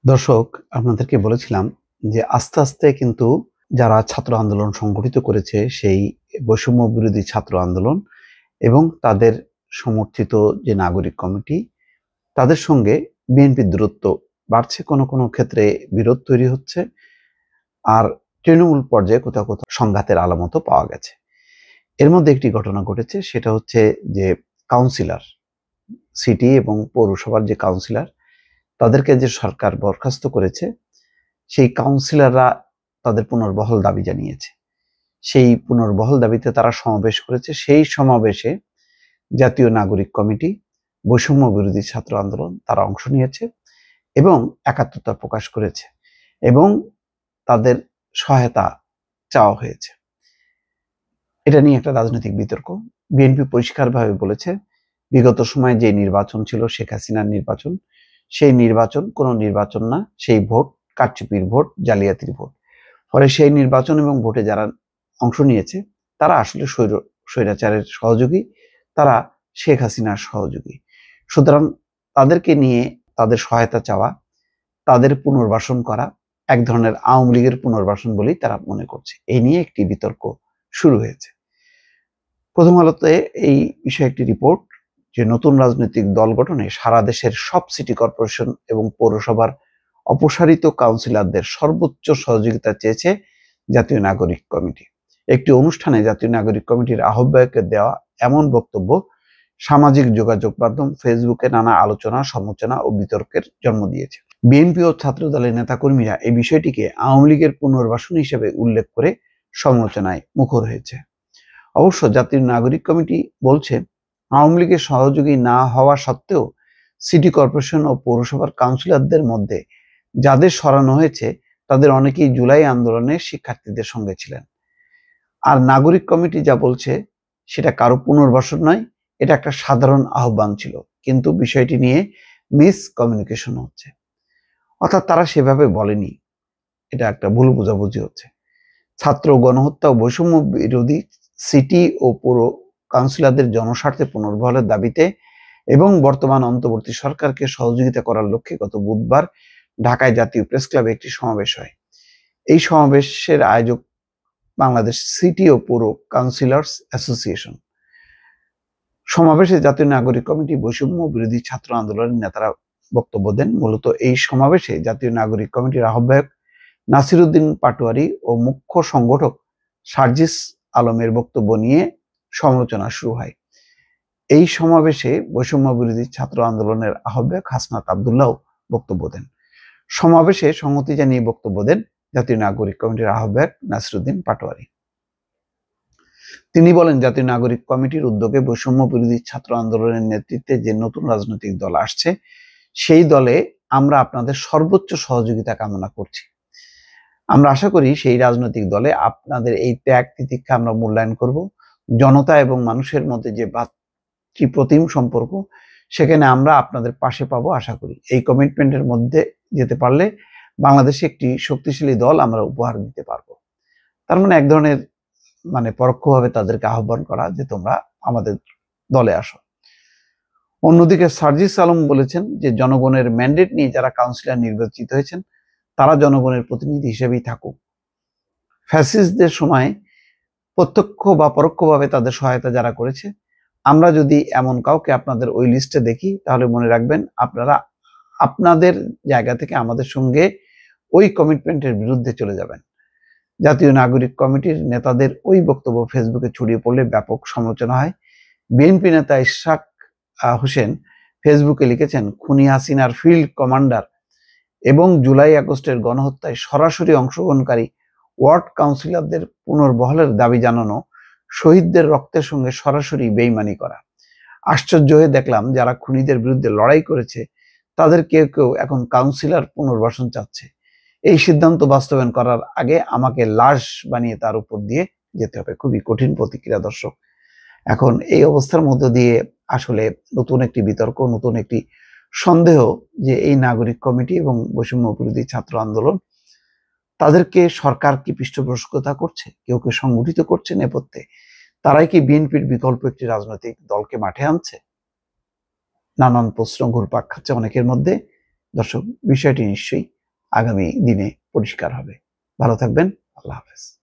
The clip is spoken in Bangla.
দর্শক, আপনাদেরকে বলেছিলাম যে আস্তে আস্তে কিন্তু যারা ছাত্র আন্দোলন সংগঠিত করেছে সেই বৈষম্য বিরোধী ছাত্র আন্দোলন এবং তাদের সমর্থিত যে নাগরিক কমিটি তাদের সঙ্গে বিএনপির দূরত্ব বাড়ছে, কোনো কোনো ক্ষেত্রে বিরোধ তৈরি হচ্ছে, আর তৃণমূল পর্যায়ে কোথাও কোথাও সংঘাতের আলামতও পাওয়া গেছে। এর মধ্যে একটি ঘটনা ঘটেছে, সেটা হচ্ছে যে কাউন্সিলর, সিটি এবং পৌরসভার যে কাউন্সিলর, তাদেরকে যে সরকার বরখাস্ত করেছে, সেই কাউন্সিলররা তাদের পুনর্বহাল দাবি জানিয়েছে। সেই পুনর্বহাল দাবিতে তারা সমাবেশ করেছে। সেই সমাবেশে জাতীয় নাগরিক কমিটি, বৈষম্য বিরোধী ছাত্র আন্দোলন তারা অংশ নিয়েছে এবং একাত্মতা প্রকাশ করেছে এবং তাদের সহায়তা চাওয়া হয়েছে। এটা নিয়ে একটা রাজনৈতিক বিতর্ক। বিএনপি পরিষ্কারভাবে বলেছে, বিগত সময়ে যে নির্বাচন ছিল শেখ হাসিনার নির্বাচন, সেই নির্বাচন কোনো নির্বাচন না, সেই ভোট কারচুপির ভোট, জালিয়াতির ভোট। ফলে সেই নির্বাচন এবং ভোটে যারা অংশ নিয়েছে তারা আসলে স্বৈরাচারের সহযোগী, তারা শেখ হাসিনার সহযোগী। সুতরাং তাদেরকে নিয়ে তাদের সহায়তা চাওয়া, তাদের পুনর্বাসন করা এক ধরনের আওয়ামী লীগের পুনর্বাসন বলেই তারা মনে করছে। এই নিয়ে একটি বিতর্ক শুরু হয়েছে। প্রথম আলোতে এই বিষয়ে একটি রিপোর্ট যে নতুন রাজনৈতিক দল গঠনে সারা দেশের সব সিটি কর্পোরেশন এবং পৌরসভার অপসারিত কাউন্সিলরদের সর্বোচ্চ সহযোগিতা চেয়েছে জাতীয় নাগরিক কমিটি। একটি অনুষ্ঠানে জাতীয় নাগরিক কমিটির আহ্বায়কের দেওয়া এমন বক্তব্য সামাজিক যোগাযোগ মাধ্যম ফেসবুকে নানা আলোচনা, সমালোচনা ও বিতর্কের জন্ম দিয়েছে। বিএনপি ও ছাত্রদলের নেতাকর্মীরা এই বিষয়টিকে আওয়ামী লীগের পুনর্বাসন হিসেবে উল্লেখ করে সমালোচনায় মুখর হয়েছে। অবশ্য জাতীয় নাগরিক কমিটি বলছে, আওয়ামী লীগের সহযোগী না হওয়া সত্ত্বেও সিটি কর্পোরেশন ও পৌরসভার কাউন্সিলরদের মধ্যে যাদের সরানো হয়েছে তাদের অনেকেই জুলাই আন্দোলনের শিক্ষার্থীদের সঙ্গে ছিলেন। আর নাগরিক কমিটি যা বলছে সেটা কারো পুনর্বাসন নয়, এটা একটা সাধারণ আহ্বান ছিল, কিন্তু বিষয়টি নিয়ে মিসকমিউনিকেশন হচ্ছে, অর্থাৎ তারা সেভাবে বলেনি, এটা একটা ভুল বোঝাবুঝি হচ্ছে। ছাত্র গণহত্যা ও বৈষম্য বিরোধী সিটি ও পৌর কাউন্সিলরদের জনস্বার্থে পুনর্বহালের দাবিতে এবং বর্তমান অন্তর্বর্তী সরকারকে সহযোগিতা করার লক্ষ্যে গত বুধবার ঢাকায় জাতীয় প্রেস ক্লাবে একটি সমাবেশ হয়। এই সমাবেশের আয়োজক বাংলাদেশ সিটি ও পৌর কাউন্সিলর্স অ্যাসোসিয়েশন। সমাবেশে জাতীয় নাগরিক কমিটি, বৈষম্য বিরোধী ছাত্র আন্দোলনের নেতারা বক্তব্য দেন। মূলত এই সমাবেশে জাতীয় নাগরিক কমিটির আহ্বায়ক নাসিরউদ্দিন পাটোয়ারি ও মুখ্য সংগঠক সার্জিস আলমের বক্তব্য নিয়ে সমালোচনা শুরু হয়। এই সমাবেশে বৈষম্য বিরোধী ছাত্র আন্দোলনের আহ্বায়ক হাসনাত আব্দুল্লাহ বক্তব্য দেন। সমাবেশে সংহতি জানিয়ে বক্তব্য দেন জাতীয় নাগরিক কমিটির আহ্বায়ক নাসিরউদ্দিন পাটোয়ারি। তিনি বলেন, জাতীয় নাগরিক কমিটির উদ্যোগে বৈষম্য বিরোধী ছাত্র আন্দোলনের নেতৃত্বে যে নতুন রাজনৈতিক দল আসছে, সেই দলে আমরা আপনাদের সর্বোচ্চ সহযোগিতা কামনা করছি। আমরা আশা করি সেই রাজনৈতিক দলে আপনাদের এই ত্যাগ তিতিক্ষা আমরা মূল্যায়ন করব। জনতা এবং মানুষের মধ্যে যে ভাতৃপ্রতিম সম্পর্ক, সেখানে আমরা আপনাদের পাশে পাবো আশা করি। এই কমিটমেন্টের মধ্যে যেতে পারলে বাংলাদেশে একটি শক্তিশালী দল আমরা উপহার দিতে পারবো। তার মানে এক ধরনের পরোক্ষভাবে তাদেরকে আহ্বান করা যে তোমরা আমাদের দলে আসো। অন্যদিকে সার্জিস আলম বলেছেন যে জনগণের ম্যান্ডেট নিয়ে যারা কাউন্সিলর নির্বাচিত হয়েছেন তারা জনগণের প্রতিনিধি হিসেবেই থাকুক। ফ্যাসিস্টদের সময় প্রত্যক্ষ বা পরোক্ষভাবে তাদের সহায়তা যারা করেছে, আমরা যদি এমন কাউকে আপনাদের ওই লিস্টে দেখি তাহলে মনে রাখবেন আপনারা আপনাদের জায়গা থেকে আমাদের সঙ্গে ওই কমিটমেন্টের বিরুদ্ধে চলে যাবেন। জাতীয় নাগরিক কমিটির নেতাদের ওই বক্তব্য ফেসবুকে ছড়িয়ে পড়লে ব্যাপক সমালোচনা হয়। বিএনপি নেতা ইশরাক হোসেন ফেসবুকে লিখেছেন, খুনি হাসিনার ফিল্ড কমান্ডার এবং জুলাই আগস্টের গণহত্যায় সরাসরি অংশগ্রহণকারী ওয়ার্ড কাউন্সিলরদের পুনর্বহালের দাবি জানানো শহীদদের রক্তের সঙ্গে সরাসরি বেইমানি করা। আশ্চর্য হয়ে দেখলাম, যারা খুনিদের বিরুদ্ধে লড়াই করেছে তাদের কেউ কেউ এখন কাউন্সিলর পুনর্বাসন চাচ্ছে। এই সিদ্ধান্ত বাস্তবায়ন করার আগে আমাকে লাশ বানিয়ে তার উপর দিয়ে যেতে হবে। খুবই কঠিন প্রতিক্রিয়া দর্শক। এখন এই অবস্থার মধ্য দিয়ে আসলে নতুন একটি বিতর্ক, নতুন একটি সন্দেহ যে এই নাগরিক কমিটি এবং বৈষম্য বিরোধী ছাত্র আন্দোলন তাদেরকে সরকার কি পৃষ্ঠপোষকতা করছে, কেউ কেউ সংগঠিত করছে নেপথ্যে, তারাই কি বিএনপির বিকল্প একটি রাজনৈতিক দলকে মাঠে আনছে? নানান প্রশ্ন ঘুরপাক খাচ্ছে অনেকের মধ্যে। দর্শক, বিষয়টি নিশ্চয়ই আগামী দিনে পরিষ্কার হবে। ভালো থাকবেন। আল্লাহ হাফেজ।